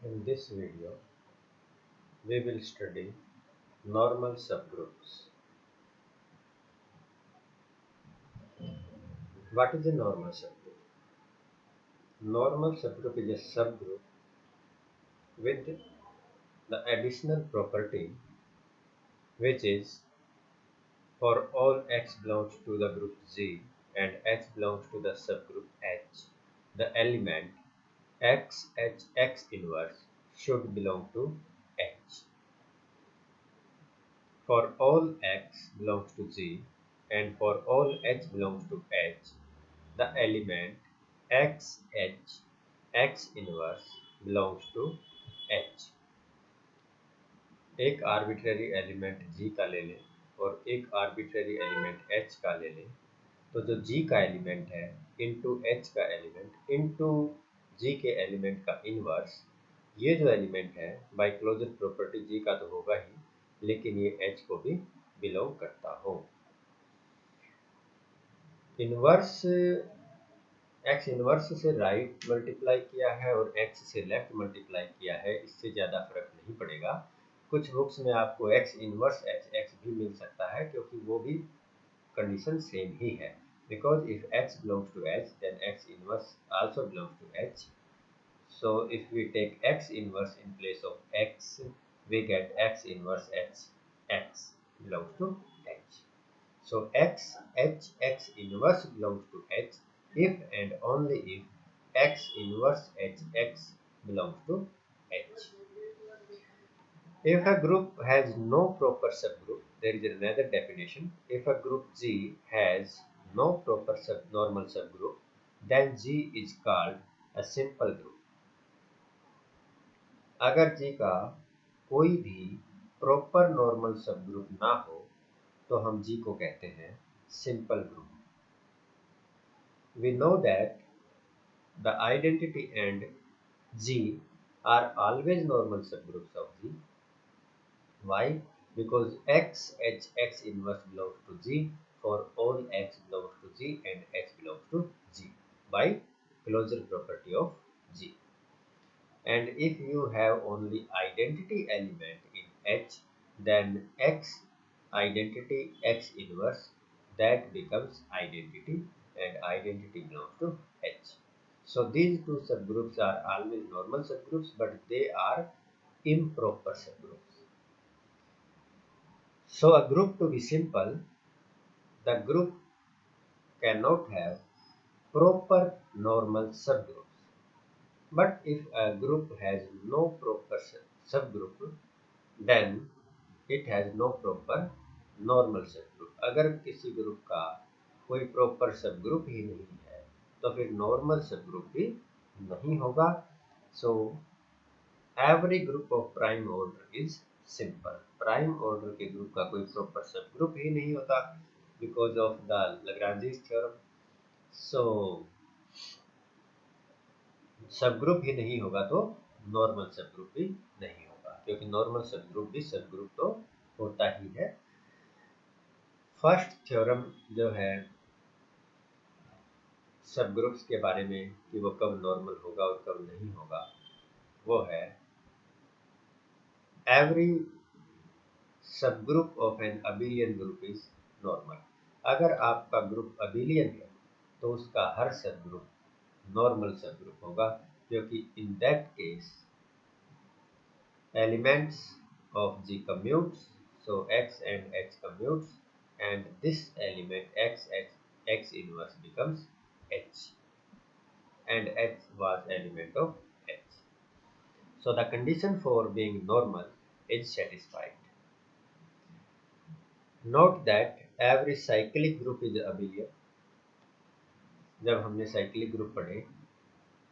In this video, we will study normal subgroups. What is a normal subgroup? Normal subgroup is a subgroup with the additional property which is for all x belongs to the group Z and x belongs to the subgroup H, the element x, H, x inverse should belong to H. For all x belongs to Z and for all H belongs to H, the element x h x inverse belongs to H. एक arbitrary element G का ले लें और एक arbitrary element H का ले लें, तो जो G का एलिमेंट है इनटू H का एलिमेंट इनटू G के एलिमेंट का इनवर्स, ये जो एलिमेंट है बाय क्लोजर प्रॉपर्टी G का तो होगा ही, लेकिन ये H को भी बिलोंग करता हो। इनवर्स एक्स इनवर्स से राइट मल्टीप्लाई किया है और एक्स से लेफ्ट मल्टीप्लाई किया है, इससे ज़्यादा फर्क नहीं पड़ेगा। कुछ बुक्स में आपको एक्स इनवर्स एच एक्स भी मिल सकता है क्योंकि वो भी कंडीशन सेम ही है, because if x belongs to h then x inverse also belongs to h. So if we take x inverse in place of x, we get x inverse h x belongs to h. So x h x inverse belongs to h if and only if x inverse h x belongs to h. If a group has no proper subgroup, there is another definition. If a group G has no proper normal subgroup, then G is called a simple group. अगर G का कोई भी proper normal subgroup ना हो तो हम G को कहते हैं simple group. We know that the identity and G are always normal subgroups of G. Why? Because x h x inverse belongs to G for all x belongs to G and x belongs to G by closure property of G. And if you have only identity element in H, then x identity x inverse, that becomes identity and identity belongs to H. So these two subgroups are always normal subgroups, but they are improper subgroups. So a group to be simple, the group cannot have proper normal subgroups. But if a group has no proper subgroup, then it has no proper normal subgroup. अगर किसी group का कोई proper subgroup ही नहीं है तो फिर normal subgroup भी नहीं होगा। So every group of prime order is simple. Prime order के ग्रुप का कोई प्रॉपर सबग्रुप ही नहीं होता because of the Lagrange's theorem. So subgroup ही नहीं होगा तो नॉर्मल सबग्रुप भी नहीं होगा, क्योंकि नॉर्मल सबग्रुप भी सबग्रुप तो होता ही है। फर्स्ट थ्योरम जो है सबग्रुप्स के बारे में कि वो कब नॉर्मल होगा और कब नहीं होगा, वो है every subgroup of an abelian group is normal. अगर आपका ग्रुप अबिलियन है तो उसका हर सबग्रुप नॉर्मल सबग्रुप होगा, क्योंकि in that case elements of G commutes, so x and x commutes, and this element x inverse becomes H, and H was element of H. So the condition for being normal is satisfied. Note that every cyclic group is abelian. जब हमने cyclic group पढ़े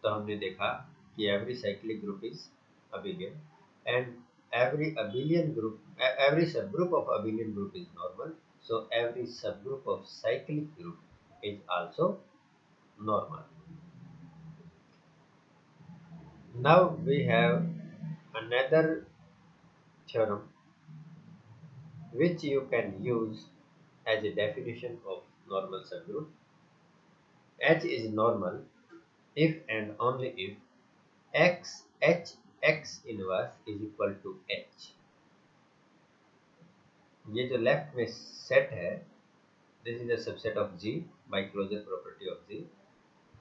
तो हमने देखा कि every cyclic group is abelian and every abelian group, every subgroup of abelian group is normal. So every subgroup of cyclic group is also normal. Now we have another theorem which you can use as a definition of normal subgroup. H is normal if and only if x h x inverse is equal to h। ये जो left में set है, this is a subset of G by closure property of G।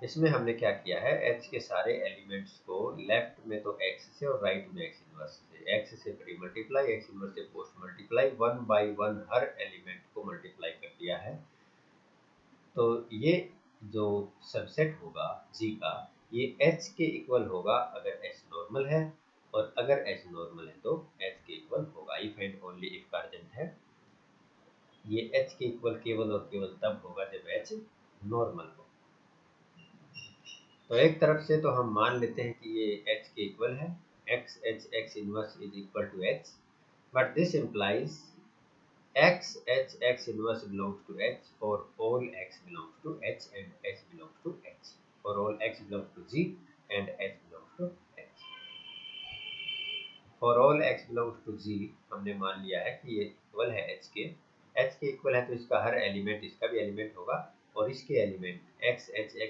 इसमें हमने क्या किया है, h के सारे एलिमेंट्स को लेफ्ट में तो x से और राइट में x इनवर्स से, x से प्री मल्टीप्लाई, x इनवर्स से पोस्ट मल्टीप्लाई, 1 बाय 1 हर एलिमेंट को मल्टीप्लाई कर दिया है। तो ये जो सबसेट होगा G का, ये h के इक्वल होगा अगर h नॉर्मल है, और अगर h नॉर्मल है तो h के इक्वल होगा। इफ एंड ओनली इफ का अर्जेंट है। ये h के इक्वल केवल और केवल तब होगा जब h नॉर्मल हो। तो एक तरफ से तो हम मान लेते हैं कि ये h के इक्वल है, x inverse is equal to h, but this implies x inverse belongs to h for all x belongs to h and h belongs to h, for all x belongs to G and h belongs to h। for all x belongs to G हमने मान लिया है कि ये equal है h के equal है, तो इसका हर एलिमेंट इसका भी एलिमेंट होगा, और इसके एलिमेंट x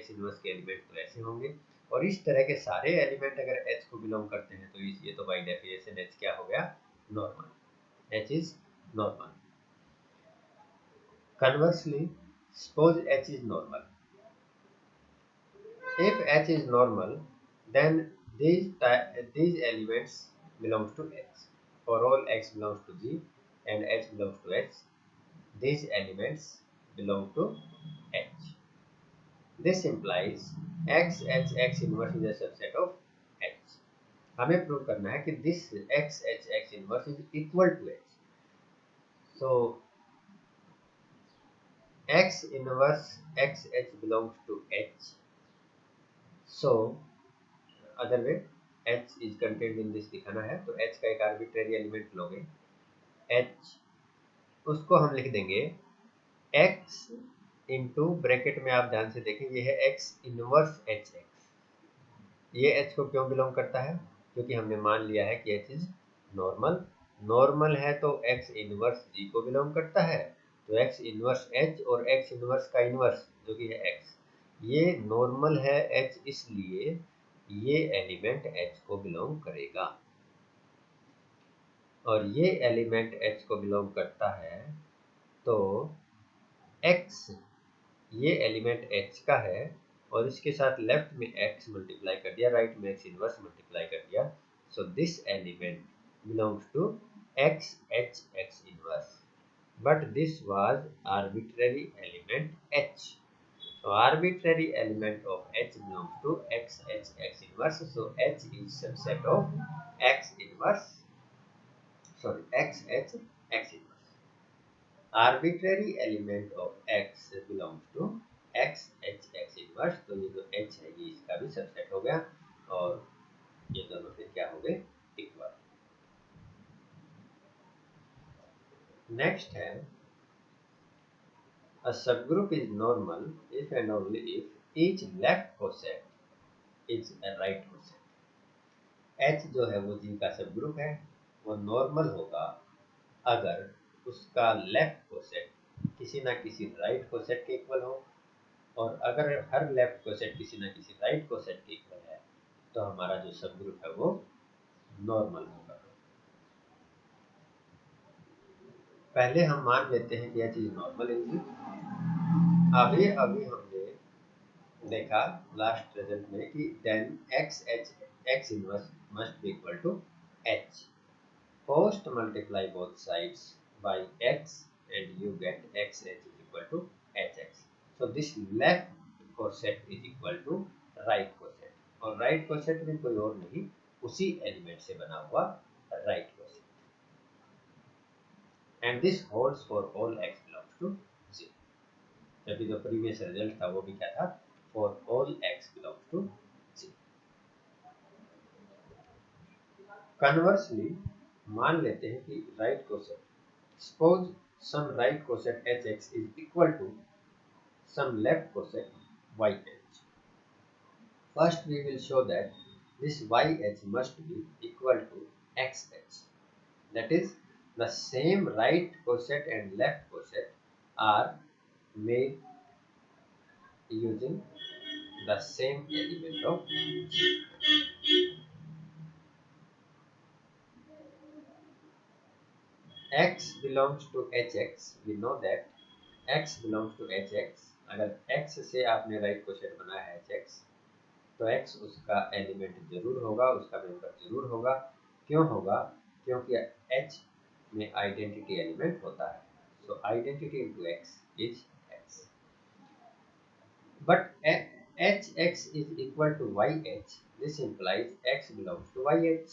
इनवर्स के एलिमेंट तो ऐसे होंगे, और इस तरह के सारे एलिमेंट अगर h को बिलोंग करते हैं तो ये तो बाय डेफिनेशन h क्या हो गया, normal, h is normal. Conversely, suppose h is normal. If h is normal, then these elements belongs to h. For all x belongs to G and h belongs to h, these elements belong to h. This implies x inverse is a subset of h. हमें prove करना है कि this x inverse is equal to h. So x inverse xh belongs to h. So other way h is content in this दिखाना है, तो h का एक arbitrary element लोगे h, उसको हम लिख देंगे x इंटू ब्रैकेट में, आप ध्यान से देखें ये है x इनवर्स एच एक्स। ये h को क्यों बिलोंग करता है, क्योंकि हमने मान लिया है कि h इज नॉर्मल, नॉर्मल है तो x इनवर्स g को बिलोंग करता है, तो x इनवर्स h और x इनवर्स का इनवर्स जो कि है x, ये नॉर्मल है h, इसलिए ये एलिमेंट h को बिलोंग करेगा, और ये एलिमेंट h को बिलोंग करता है, तो x ये एलिमेंट h का है, और इसके साथ लेफ्ट में x मल्टीप्लाई कर दिया, राइट में x इनवर्स मल्टीप्लाई कर दिया, so this element belongs to x h x inverse, but this was arbitrary element h. So arbitrary element of h belongs to x h inverse. So h is subset of x inverse. Sorry, x h x inverse. Arbitrary element of x belongs to x h x inverse. तो ये जो h है ये इसका भी subset हो गया, और ये दोनों फिर क्या हो गए, इक्वल। नेक्स्ट है a subgroup is normal if and only if each left coset is a right coset। H जो है वो G का सब ग्रुप है, वो नॉर्मल होगा अगर उसका लेफ्ट कोसेट किसी ना किसी राइट कोसेट के इक्वल हो, और अगर हर लेफ्ट कोसेट किसी ना किसी राइट कोसेट के इक्वल है तो हमारा जो सब ग्रुप है वो नॉर्मल होगा। पहले हम मान लेते हैं कि यह चीज नॉर्मल है। अभी हमने देखा लास्ट रिजल्ट में कि then x inverse must be equal to h. Post multiply both sides by x and you get xh is equal to hx. So this left coset is equal to right coset, और right coset भी कोई और नहीं, उसी element से बना हुआ right coset, and this holds for all x belongs to G। जबकि जो प्रीवियस रिजल्ट था वो भी क्या था, for all x belongs to G। Conversely मान लेते हैं कि right coset, suppose some right coset hx is equal to some left coset yh। First we will show that this yh must be equal to xh, that is the same right coset and left coset are made using the same element of G। x belongs to hx, we know that x belongs to hx. अगर x से आपने right quotient बनाया है hx, तो x उसका element जरूर होगा, उसका मेंबर जरूर होगा। क्यों होगा? क्योंकि h में आइडेंटिटी एलिमेंट होता है। सो identity into x is x, but hx is equal to yh, this implies x belongs to yh,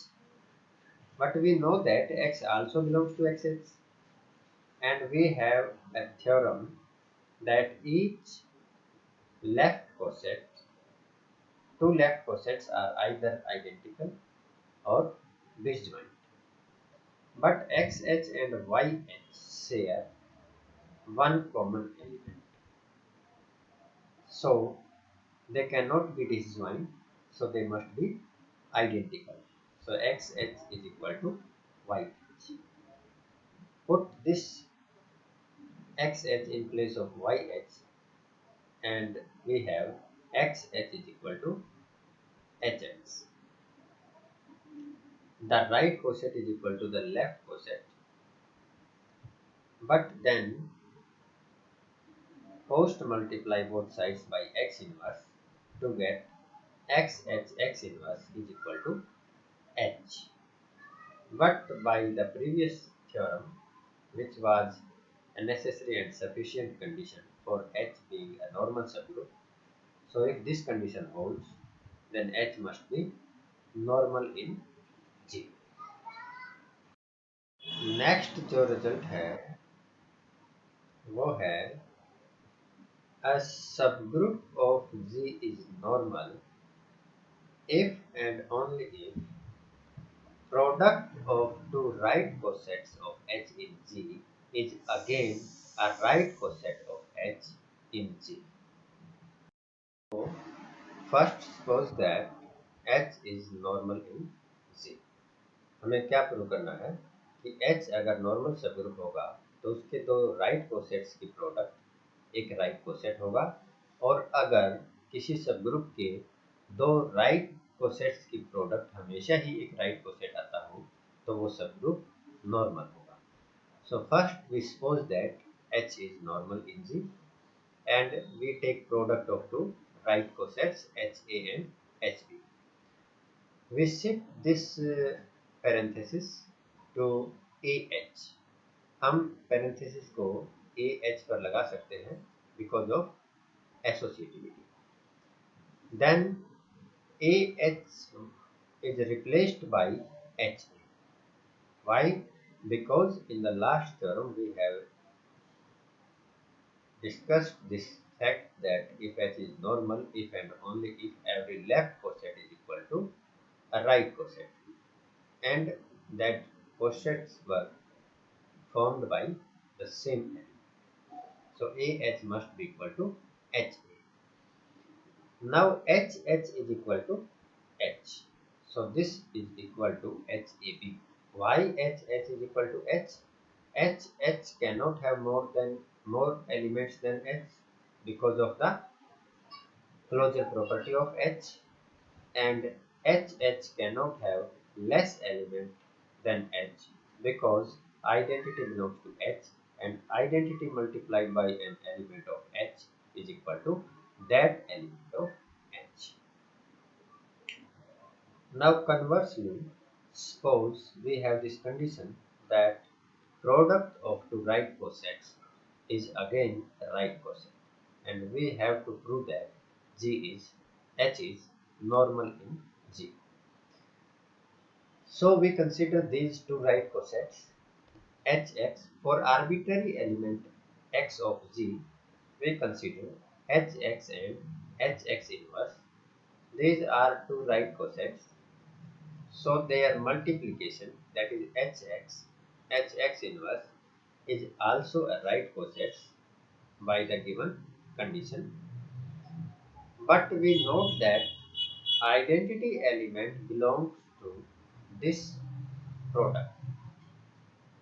but we know that x also belongs to xh, and we have a theorem that each left coset, two left cosets are either identical or disjoint, but xh and yh share one common element, so they cannot be disjoint, so they must be identical. So xh is equal to yh. Put this xh in place of yh, and we have xh is equal to hx. The right coset is equal to the left coset, but then post multiply both sides by x inverse to get xh x inverse is equal to h. But by the previous theorem, which was a necessary and sufficient condition for h being a normal subgroup, so if this condition holds, then h must be normal in G. Next जो result है वो है a subgroup of G is normal if and only if product of two right cosets of H in G is again a right coset of H in G. So first suppose that H is normal in G. हमें क्या prove करना है कि H अगर normal subgroup होगा तो उसके दो राइट कोसेट्स की प्रोडक्ट एक राइट कोसेट होगा, और अगर किसी सबग्रुप के दो राइट कोसेट्स की प्रोडक्ट हमेशा ही एक राइट कोसेट आता हो तो वो सबग्रुप नॉर्मल होगा। So first we suppose that H is normal in G and we take product of two right cosets HA and HB. We shift this parenthesis to AH. हम parenthesis को AH पर लगा सकते हैं because of associativity. Then AH is replaced by HA. Why? Because in the last theorem we have discussed this fact that if H is normal if and only if every left coset is equal to a right coset, and that cosets were formed by the same element. So AH must be equal to HA. Now HH is equal to H. So this is equal to HAB. Why HH is equal to H? HH cannot have more elements than H because of the closure property of H, and HH cannot have less element than H because identity belongs to H, and identity multiplied by an element of H is equal to that element of H. Now conversely, suppose we have this condition that product of two right cosets is again a right coset, and we have to prove that H is normal in G. So we consider these two right cosets Hx. For arbitrary element x of G, we consider Hx and Hx inverse. These are two right cosets, so their multiplication, that is Hx inverse, is also a right coset by the given condition. But we note that identity element belongs to this product.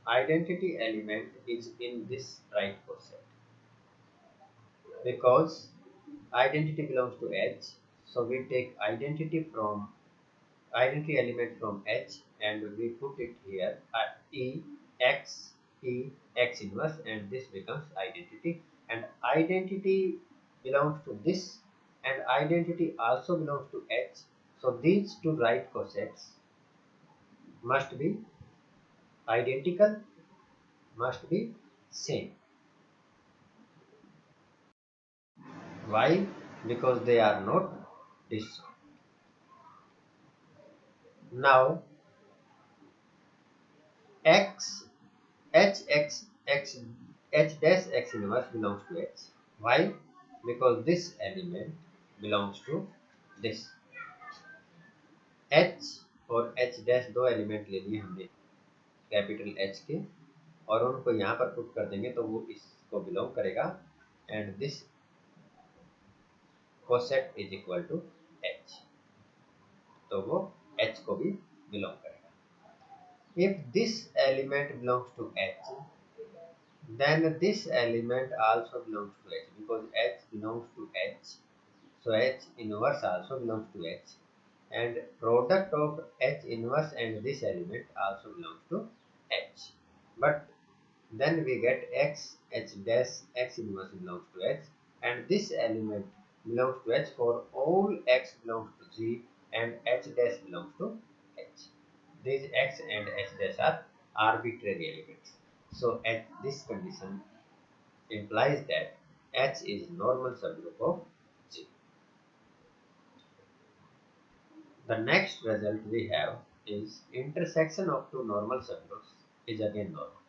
Identity element is in this right coset because identity belongs to H, so we take identity element from H and we put it here at E x T X inverse, and this becomes identity, and identity belongs to this, and identity also belongs to H. So these two right cosets must be identical, must be same. Why? Because they are not disjunct. Now X H X X H dash X inverse belongs to H. Why? Because this element belongs to this. H और H dash दो element ले लिए हमने capital H के, और उनको यहाँ पर पुट कर देंगे तो वो इसको बिलोंग करेगा, and this coset is equal to H, तो वो H को भी बिलोंग करेगा. If this element belongs to H, then this element also belongs to H, because H belongs to H, so H inverse also belongs to H, and product of H inverse and this element also belongs to H. But then we get X, H dash X inverse belongs to H, and this element belongs to H for all X belongs to G and H dash belongs to H. These X and H dash are arbitrary elements. So at this condition implies that H is normal subgroup of G. The next result we have is intersection of two normal subgroups is again normal.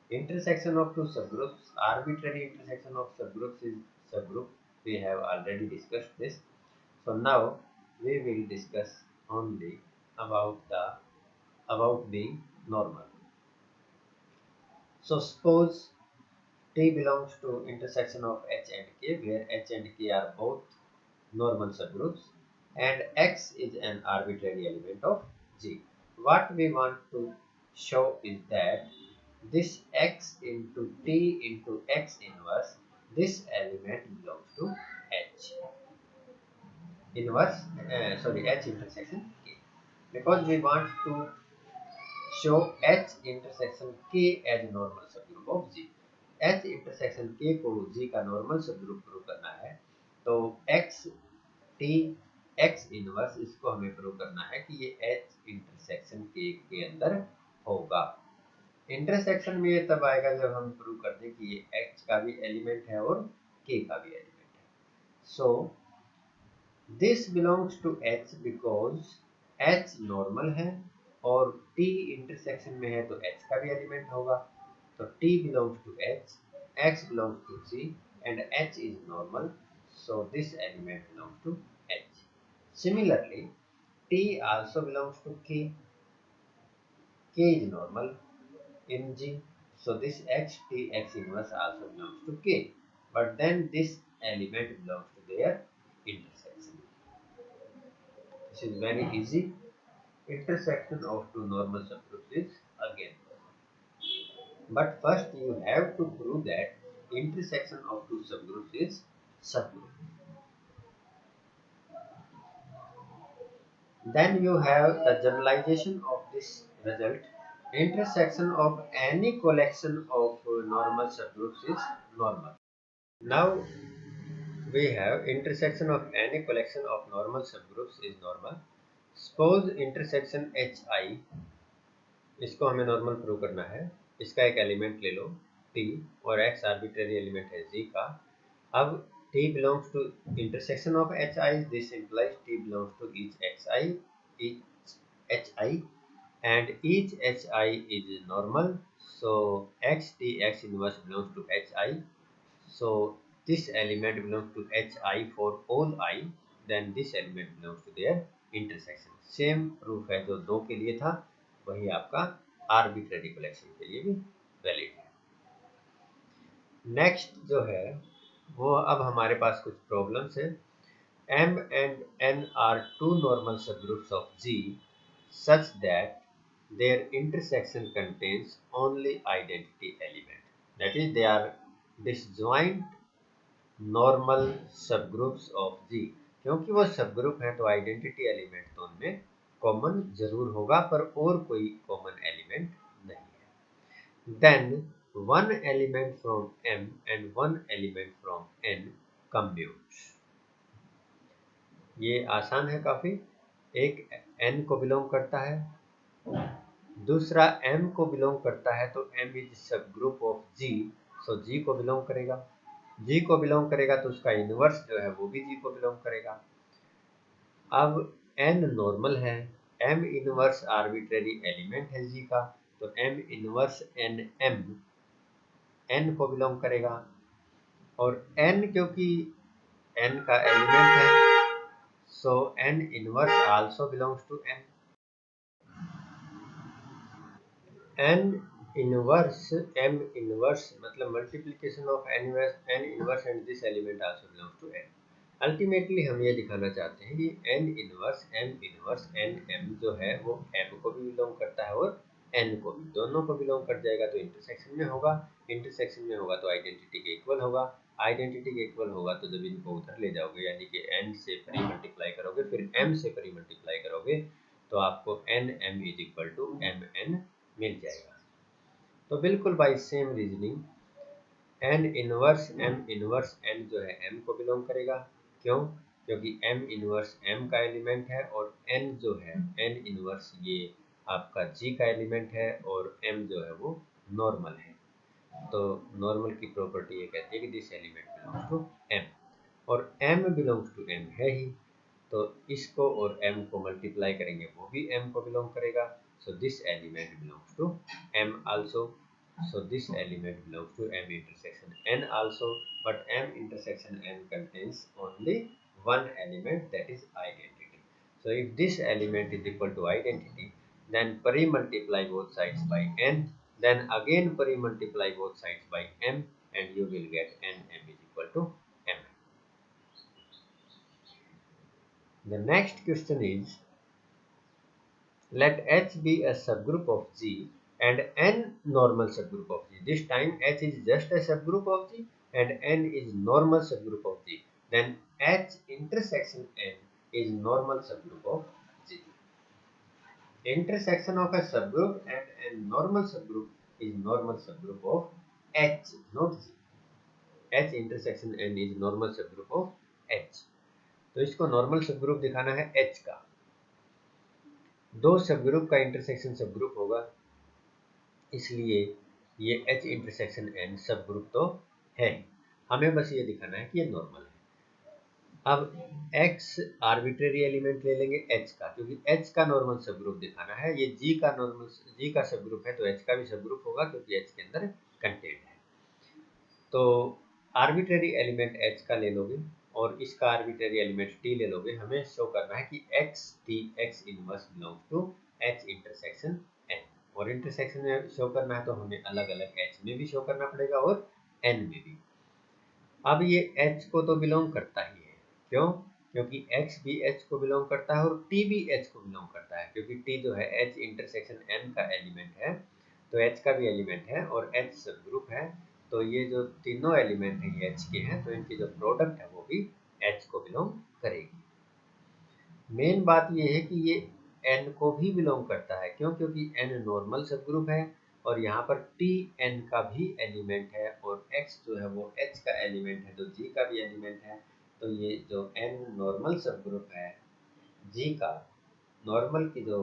Intersection of two subgroups, arbitrary intersection of subgroups is subgroup. We have already discussed this. So now we will discuss only about being normal. So suppose T belongs to intersection of H and K, where H and K are both normal subgroups, and X is an arbitrary element of G. What we want to show is that this X into T into X inverse, this element belongs to H inverse, H intersection K, because we want to show H intersection K as normal subgroup of G. H intersection K को G का normal subgroup prove करना है, तो X T X inverse इसको हमें prove करना है कि ये H इंटरसेक्शन K के अंदर होगा. इंटरसेक्शन में ये तब आएगा जब हम प्रूव कर दें कि ये H का भी एलिमेंट है और K का भी एलिमेंट है. So this belongs to H because H normal है और T इंटरसेक्शन में है तो H का भी एलिमेंट होगा. तो T belongs to H, X belongs to G, and H is normal, so this element belongs to H. Similarly, T also belongs to K. K is normal in G, so this X T X inverse also belongs to K. But then this element belongs to their intersection. This is very easy. Intersection of two normal subgroups is again. But first you have to prove that intersection of two subgroups is subgroup. Then you have the generalization of this result. Intersection of any collection of normal subgroups is normal. Now we have intersection of any collection of normal subgroups is normal. Suppose intersection HI, इसको हमें normal prove करना है. इसका एक element ले लो T और X arbitrary element है G का. अब T belongs to intersection of HI, this implies T belongs to each HI, and each HI is normal, so X T X inverse belongs to HI, so this element belongs to HI for all I, then this element belongs to their intersection. Same proof है जो दो के लिए था वही आपका arbitrary collection के लिए भी वैलिड है. नेक्स्ट जो है वो अब हमारे पास कुछ प्रॉब्लम्स है. M and N are two normal subgroups of G such that their intersection contains only identity element. That is, they are disjoint normal subgroups of G. क्योंकि वो सबग्रुप है तो आइडेंटिटी एलिमेंट तो उनमें कॉमन जरूर होगा पर और कोई कॉमन एलिमेंट नहीं है. Then one element from M and one element from N commutes। ये आसान है काफी। एक N को बिलोंग करता है, दूसरा M को बिलोंग करता है, तो M is subgroup of G, so G को बिलोंग करेगा। G को बिलोंग करेगा तो उसका इनवर्स जो है वो भी G को बिलोंग करेगा। अब N नॉर्मल है, M इनवर्स आर्बिट्रेरी एलिमेंट है G का, तो M inverse N M N को बिलोंग करेगा। और N क्योंकि N का एलिमेंट है, so N inverse also belongs to N। N inverse M inverse मतलब multiplication of N inverse and this element also belongs to N। Ultimately हम ये दिखाना चाहते हैं कि N inverse M inverse N M जो है वो M को भी बिलोंग करता है और N को भी, दोनों को बिलोंग कर जाएगा तो इंटरसेक्शन में होगा, इंटरसेक्शन में होगा तो आइडेंटिटी के इक्वल होगा, आइडेंटिटी के इक्वल होगा तो जब इनको उधर ले जाओगे यानी कि N से परी मल्टीप्लाई करोगे फिर M से परी मल्टीप्लाई करोगे तो आपको N M is equal to M N मिल जाएगा। तो बिल्कुल by same reasoning N inverse M inverse N जो है M को बिलोंग करेगा। क्यों? क्योंकि M इनवर्स M का एलिमेंट है और N जो है N इनवर्स ये आपका G का एलिमेंट है और M जो है वो नॉर्मल है। तो नॉर्मल की प्रॉपर्टी ये कहती है कि this element belongs to M और M बिलोंग्स टू M है ही, तो इसको और M को मल्टीप्लाई करेंगे वो भी M को बिलोंग करेगा। So this element belongs to M also. So this element belongs to M intersection N also, but M intersection N contains only one element, that is identity. So if this element is equal to identity, then pari-multiply both sides by N, then again pari-multiply both sides by M, and you will get NM is equal to M. The next question is, let H be a subgroup of G and N normal subgroup of G. This time H is just a subgroup of G and N is normal subgroup of G. Then H intersection N is normal subgroup of G. Intersection of a subgroup and a normal subgroup is normal subgroup of H, not G. H intersection N is normal subgroup of H. तो इसको normal subgroup दिखाना है H का। दो subgroup का intersection subgroup होगा, इसलिए ये H इंटरसेक्शन N सबग्रुप तो है, हमें बस ये दिखाना है कि ये नॉर्मल है। अब X आर्बिट्रेरी एलिमेंट ले लेंगे H का, क्योंकि H का नॉर्मल सबग्रुप दिखाना है। ये G का सबग्रुप है तो H का भी सबग्रुप होगा क्योंकि H के अंदर कंटेंट है। तो आर्बिट्रेरी एलिमेंट H का ले लोगे और इसका आर्बिट्रेरी एलिमेंट T ले लोगे। हमें शो करना है कि X inverse belongs to H intersection N, और इंटरसेक्शन में शो करना है तो हमें अलग अलग H में भी शो करना पड़ेगा और N में भी। अब ये H को तो बिलोंग करता ही है, क्यों? क्योंकि X भी H को बिलोंग करता है और T भी H को बिलोंग करता है, क्योंकि T जो है H इंटरसेक्शन N का एलिमेंट है तो H का भी एलिमेंट है और H सब ग्रुप है, तो ये जो तीनों एलिमेंट हैं ये H के हैं, तो इनकी जो प्रोडक्ट है वो भी H को बिलोंग करेगी। मेन बात ये है कि ये N को भी बिलोंग करता है, क्यों? क्योंकि N नॉर्मल सब ग्रुप है और यहाँ पर T N का भी एलिमेंट है और X जो है वो H का एलिमेंट है तो G का भी एलिमेंट है। तो ये जो N नॉर्मल सब ग्रुप है G का, नॉर्मल की जो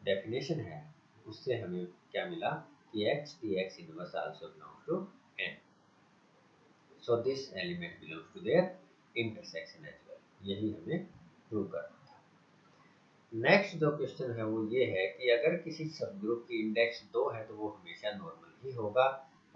डेफिनेशन है उससे हमें क्या मिला कि X T X inverse also belongs to N. So this element belongs to their intersection as well. यही हमें प्रूव करना था। नेक्स्ट जो क्वेश्चन है वो ये है कि अगर किसी सबग्रुप की इंडेक्स 2 है तो वो हमेशा नॉर्मल ही होगा,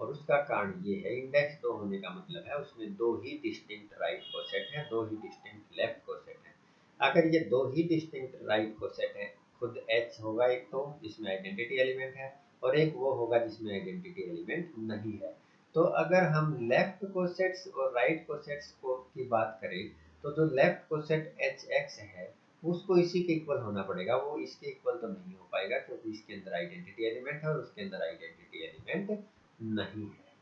और उसका कारण ये है, इंडेक्स 2 होने का मतलब है उसमें दो ही डिस्टिंक्ट राइट कोसेट है, दो ही डिस्टिंक्ट लेफ्ट कोसेट है। अगर ये दो ही डिस्टिंक्ट राइट कोसेट है, खुद H होगा एक तो जिसमें आइडेंटिटी एलिमेंट है और एक वो होगा जिसमें आइडेंटिटी एलिमेंट नहीं है। तो अगर हम लेफ्ट कोसेट्स और राइट कोसेट्स को की बात करें तो जो लेफ्ट कोसेट HX है उसको इसी के इक्वल होना पड़ेगा, वो इसके इक्वल तो नहीं हो पाएगा क्योंकि इसके अंदर आइडेंटिटी एलिमेंट है और उसके अंदर आइडेंटिटी एलिमेंट नहीं है।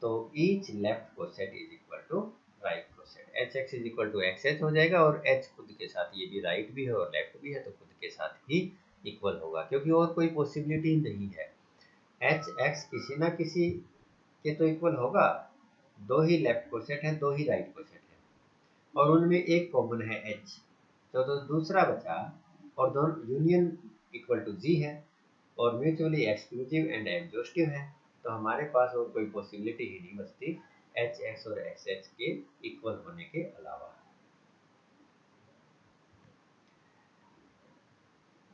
तो each left coset is equal to right coset, HX is equal to XH हो जाएगा और H खुद के साथ, ये भी राइट भी है और लेफ्ट भी है तो खुद के साथ ही इक्वल होगा, क्योंकि और कोई पॉसिबिलिटी नहीं है। एच एक्स किसी ना किसी के तो इक्वल होगा, दो ही लेफ्ट कोसेट है, दो ही राइट कोसेट है, और उनमें एक कॉमन है एच, तो दूसरा बचा, और दोनों यूनियन इक्वल टू जी है और म्यूचुअली एक्सक्लूसिव एंड एग्जॉस्टिव है, तो हमारे पास और कोई पॉसिबिलिटी ही नहीं बचती एच एक्स और एक्स एच के इक्वल होने के अलावा।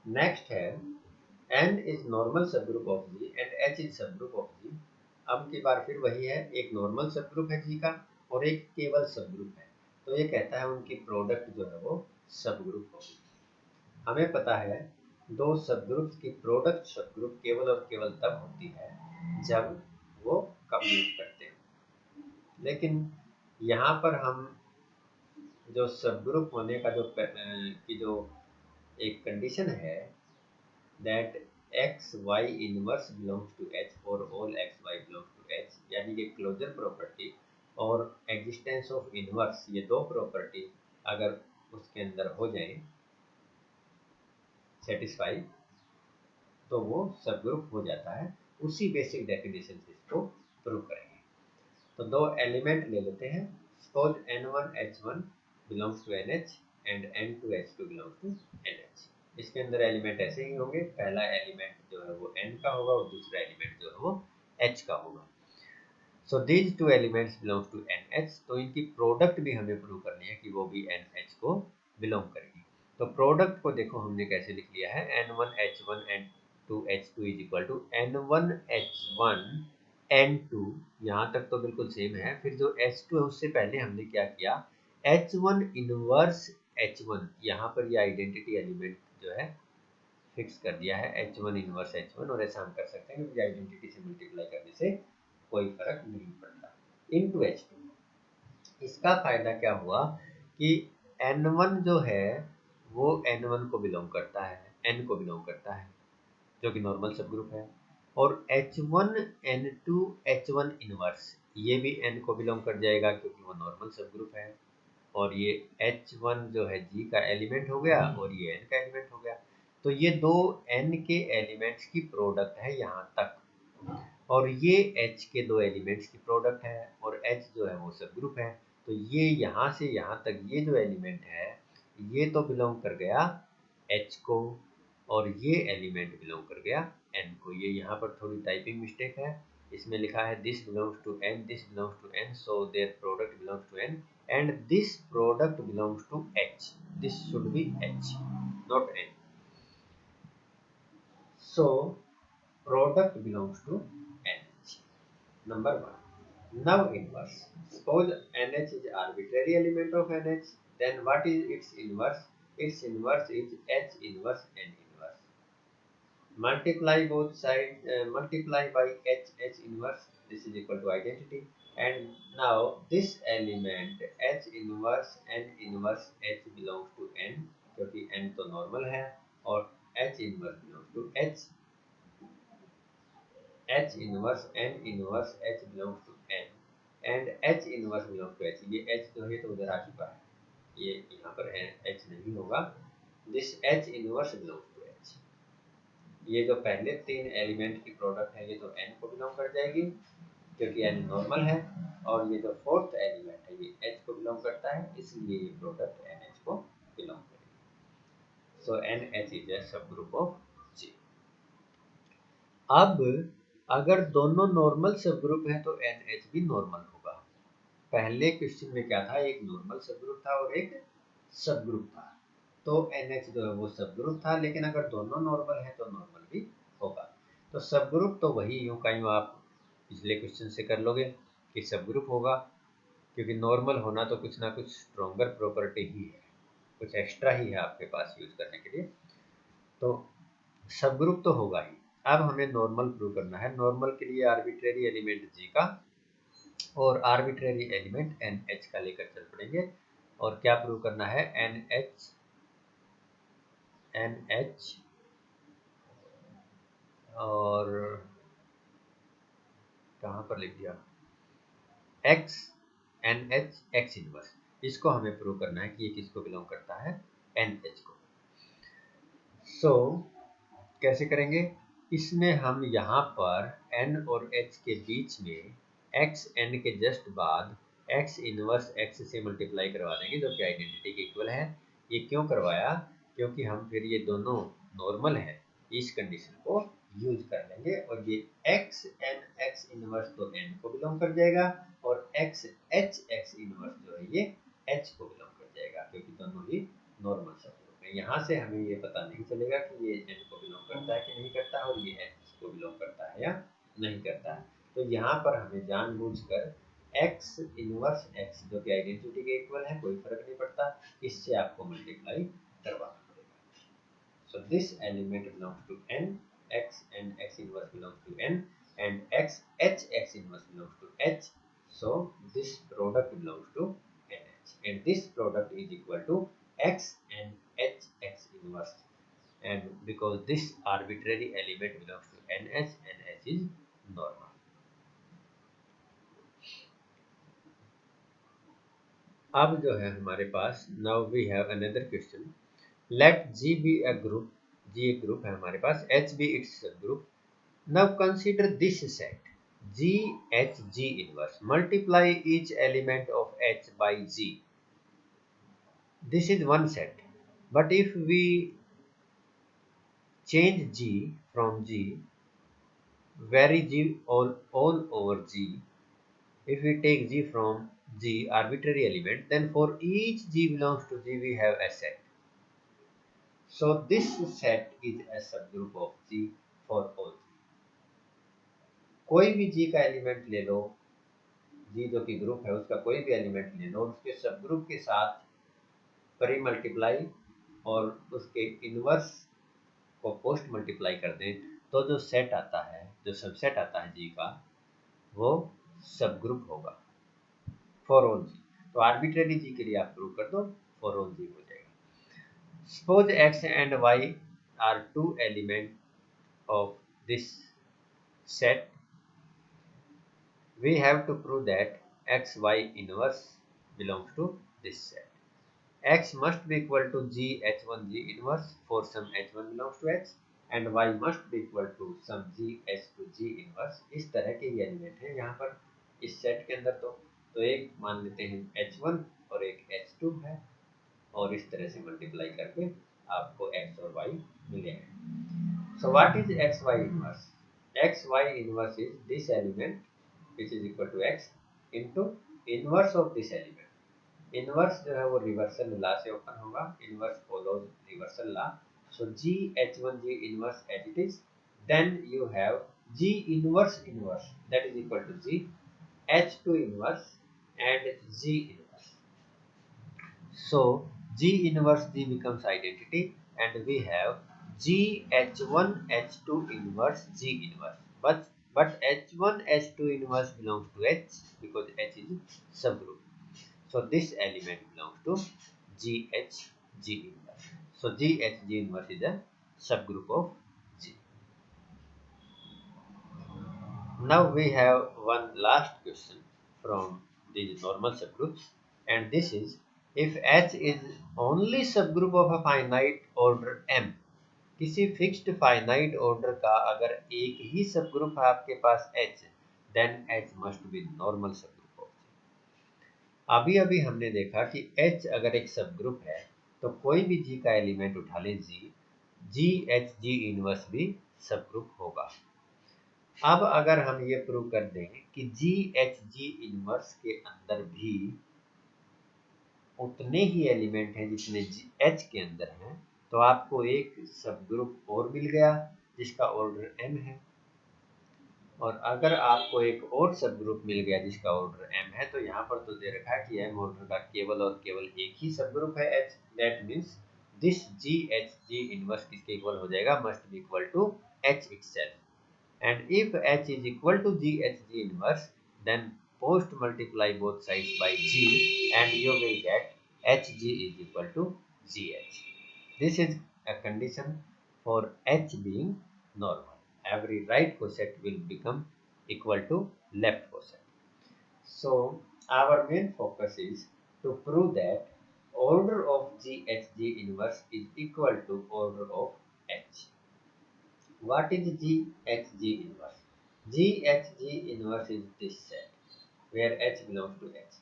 नेक्स्ट है n is normal subgroup of G and h is subgroup of G. अब की बार फिर वही है, एक नॉर्मल सब ग्रुप है जी का और एक केवल सब ग्रुप है, तो ये कहता है उनकी प्रोडक्ट जो है वो सब ग्रुप होगी। हमें पता है दो सब ग्रुप्स की प्रोडक्ट सब ग्रुप केवल और केवल तब होती है जब वो कम्यूट करते हैं, लेकिन यहाँ पर हम जो सब ग्रुप होने का जो एक कंडीशन है that x y inverse belongs to h for all x y belongs to h, यानी कि क्लोजर प्रॉपर्टी और एग्जिस्टेंस ऑफ इनवर्स, ये दो प्रॉपर्टी अगर उसके अंदर हो जाए सेटिस्फाई, तो वो सब ग्रुप हो जाता है। उसी बेसिक डेफिनेशन से इसको प्रूव करेंगे। तो दो एलिमेंट ले लेते हैं, suppose n1h1 belongs to nh and n2h2 belongs to nh। इसके अंदर एलिमेंट ऐसे ही होंगे, पहला एलिमेंट जो है वो n का होगा और दूसरा एलिमेंट जो है वो h का होगा। So these two elements belongs to nh, तो इनकी प्रोडक्ट भी हमें प्रूव करनी है कि वो भी nh को बिलोंग करेगी। तो प्रोडक्ट को देखो हमने कैसे लिख लिया है, n1h1 n2h2 is equal to n1h1 n2, यहाँ तक तो बिल्कुल सेम है। फिर जो h2 है उससे पहले हमने क्या किया, h1 इनवर्स h1, यहाँ पर ये आइडेंटिटी एलिमेंट जो है फिक्स कर दिया है h1 इनवर्स h1, और ऐसा हम कर सकते हैं क्योंकि आइडेंटिटी से मल्टीप्लाई करने से कोई फर्क नहीं पड़ता, इनटू h2। इसका फायदा क्या हुआ कि n1 जो है वो n1 को बिलोंग करता है, n को बिलोंग करता है जो कि नॉर्मल सब ग्रुप है, और h1 n2 h1 इनवर्स ये भी n को बिलोंग कर जाएगा क्योंकि वो नॉर्मल सब ग्रुप है, और ये h1 जो है g का एलिमेंट हो गया और ये n का एलिमेंट हो गया। तो ये दो n के एलिमेंट्स की प्रोडक्ट है यहाँ तक, और ये h के दो एलिमेंट्स की प्रोडक्ट है, और h जो है वो सब ग्रुप है। तो ये यहाँ से यहाँ तक ये जो एलिमेंट है ये तो बिलोंग कर गया h को, और ये एलिमेंट बिलोंग कर गया n को। ये यहाँ पर थोड़ी टाइपिंग मिस्टेक है, इसमें लिखा है this belongs to n, this belongs to n, so their product belongs to n and this product belongs to h, this should be h not n, so product belongs to nh। Number 1. Now inverse. Suppose NH is arbitrary element of NH, then what is its inverse? Its inverse is H inverse N inverse. Multiply both sides, multiply by H inverse. This is equal to identity. And now this element H inverse N inverse H belongs to N, क्योंकि N तो normal है, और H inverse belongs to H, H inverse N inverse H belongs to N and H inverse belongs to H। ये H जो है तो उधर आ चुका है, ये यहाँ पर H नहीं होगा, this H inverse belongs to H। ये जो पहले तीन एलिमेंट की प्रोडक्ट है ये तो N को बिलोंग कर जाएगी क्योंकि N नॉर्मल है, और ये जो फोर्थ एलिमेंट है ये H को बिलोंग करता है, इसलिए ये प्रोडक्ट NH को बिलोंग करेगी। सो NH इज अ सब ग्रुप ऑफ G। अब अगर दोनों नॉर्मल सब ग्रुप है तो NH भी नॉर्मल होगा। पहले क्वेश्चन में क्या था, एक नॉर्मल सब ग्रुप था और एक सब ग्रुप था, तो NH जो है वो सब ग्रुप था, लेकिन अगर दोनों नॉर्मल है तो नॉर्मल भी होगा। तो सब ग्रुप तो वही यूं का यूं आप पिछले क्वेश्चन से कर लोगे कि सब ग्रुप होगा, क्योंकि नॉर्मल होना तो कुछ ना कुछ स्ट्रॉन्गर प्रॉपर्टी ही है, कुछ एक्स्ट्रा ही है आपके पास यूज करने के लिए, तो सब ग्रुप तो होगा ही। अब हमें नॉर्मल प्रूव करना है। नॉर्मल के लिए आर्बिट्रेरी एलिमेंट G का और आर्बिट्रेरी एलिमेंट NH का लेकर चल पड़ेंगे, और क्या प्रूव करना है, NH और कहाँ पर लिख दिया, X NH X इनवर्स, इसको हमें प्रूव करना है कि ये किसको बिलोंग करता है, NH को। सो कैसे करेंगे, इसमें हम यहाँ पर n और h के बीच में x n के जस्ट बाद x इनवर्स x से मल्टीप्लाई करवा देंगे जो कि आइडेंटिटी के इक्वल है। ये क्यों करवाया? क्योंकि हम फिर ये दोनों नॉर्मल है इस कंडीशन को यूज कर लेंगे और ये x n x इनवर्स तो n को बिलोंग कर जाएगा और x h x इनवर्स जो है ये h को बिलोंग कर जाएगा क्योंकि दोनों ही नॉर्मल सब ग्रुप है। यहाँ से हमें ये पता नहीं चलेगा कि ये n को बिलोंग करता है कि नहीं करता है और ये h को बिलोंग करता है या नहीं करता है। तो यहाँ पर हमें जानबूझकर x इनवर्स x जो कि आइडेंटिटी के इक्वल है, कोई फर्क नहीं पड़ता, इससे आपको मल्टीप्लाई करवाना पड़ेगा। So this element belongs to n, x and x inverse belongs to n and x h x inverse belongs to h. So this product belongs to nh and this product is equal to x and h x inverse, and because this arbitrary element belongs to nh and h is normal. अब जो है हमारे पास now we have another question, let G be a group, G एक group है हमारे पास, H be its subgroup. Now consider this set G H G inverse, multiply each element of H by G. This is one set, but if we change G from G, vary G all over G, if we take G from G arbitrary element, then for each G belongs to G we have a set. So this set is a subgroup of G for all G. कोई भी G का element ले लो, G जो कि group है उसका कोई भी एलिमेंट ले लो, उसके सबग्रुप के साथ परी मल्टीप्लाई और उसके इनवर्स को पोस्ट मल्टीप्लाई कर दें तो जो सेट आता है, जो सबसेट आता है G का, वो सबग्रुप होगा फॉर ऑल G। तो आर्बिट्रेरी G के लिए आप प्रूव कर दो, फॉर ऑल G हो जाएगा। Suppose X and Y are two elements of this set. We have to prove that x y inverse belongs to this set. X must be equal to G H1 G inverse for some H1 belongs to H and Y must be equal to some G H2 G inverse. इस तरह के ये element है यहाँ पर इस set के अंदर। तो एक मान लेते हैं H1 और एक H2 है और इस तरह से मल्टीप्लाई करके आपको x और y मिलेगा। So what is x y inverse? X y inverse is this element which is equal to x into inverse of this element. Inverse जो है वो रिवर्सल लॉ से ओपन होगा, inverse follows reversal law. So G H1 G inverse as it is, then you have G inverse inverse that is equal to G H2 inverse and G inverse. So G inverse G becomes identity and we have G H1 H2 inverse G inverse, but H1 H2 inverse belongs to H because H is subgroup. So this element belongs to GH G inverse. So GH G inverse is a subgroup of G. Now we have one last question from these normal subgroups, and this is if H is only subgroup of a finite order M. किसी fixed finite order का अगर एक ही subgroup है आपके पास H, then H must be normal subgroup of G. अभी अभी हमने देखा कि H अगर एक सबग्रुप है तो कोई भी G का एलिमेंट उठा लें G H G इनवर्स भी सबग्रुप होगा। अब अगर हम ये प्रूव कर दें कि G H G इनवर्स के अंदर भी उतने ही एलिमेंट हैं जितने H के अंदर हैं, तो आपको एक सबग्रुप और मिल गया जिसका ऑर्डर m है। और अगर आपको एक और सबग्रुप मिल गया जिसका ऑर्डर m है, तो यहाँ पर तो दे रखा है कि m ऑर्डर का केवल और केवल एक ही सबग्रुप है H। That means this G H G inverse किसके इक्वल हो जाएगा? Must be equal to H itself. And if H is equal to G H G inverse, then post multiply both sides by G and you will get HG is equal to GH. This is a condition for H being normal. Every right coset will become equal to left coset. So our main focus is to prove that order of GHG inverse is equal to order of H. What is GHG inverse? GHG inverse is this set where H belongs to H.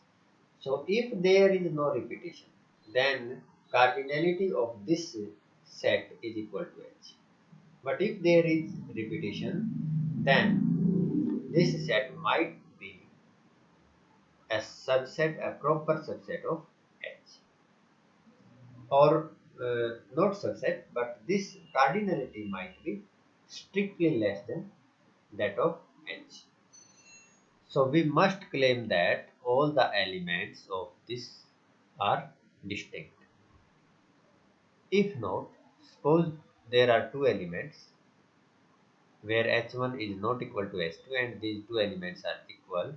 So if there is no repetition, then cardinality of this set is equal to H. But if there is repetition, then this set might be a subset, a proper subset of H. Or not subset, but this cardinality might be strictly less than that of H. So we must claim that all the elements of this are distinct. If not, suppose there are two elements where H1 is not equal to H2 and these two elements are equal.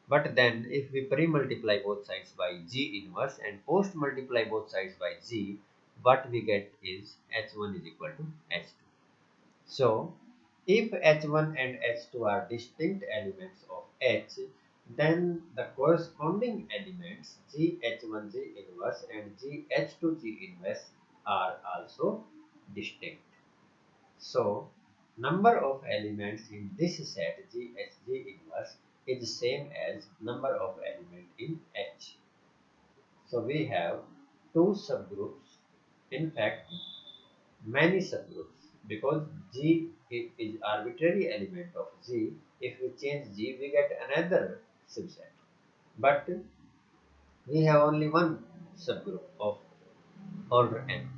But then if we pre-multiply both sides by G inverse and post-multiply both sides by G, what we get is H1 is equal to H2. So if H1 and H2 are distinct elements of H, then the corresponding elements GH1 G inverse and GH2 G inverse are also distinct. So number of elements in this set GHG inverse is the same as number of elements in H. So we have two subgroups, in fact many subgroups, because G is arbitrary element of G. If we change G, we get another subset. But we have only one subgroup of order n.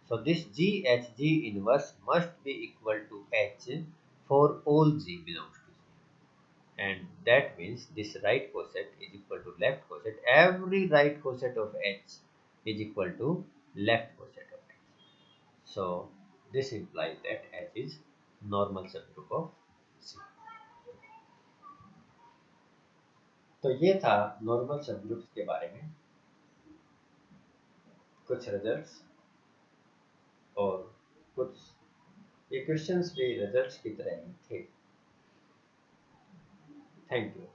So this GHG inverse must be equal to H for all G belongs to G. And that means this right coset is equal to left coset. Every right coset of H is equal to left coset of H. So this implies that H is normal subgroup of C. तो ये था normal सबग्रुप्स के बारे में कुछ results और कुछ ये क्वेश्चंस भी रिजल्ट्स की तरह ही थे। Thank you.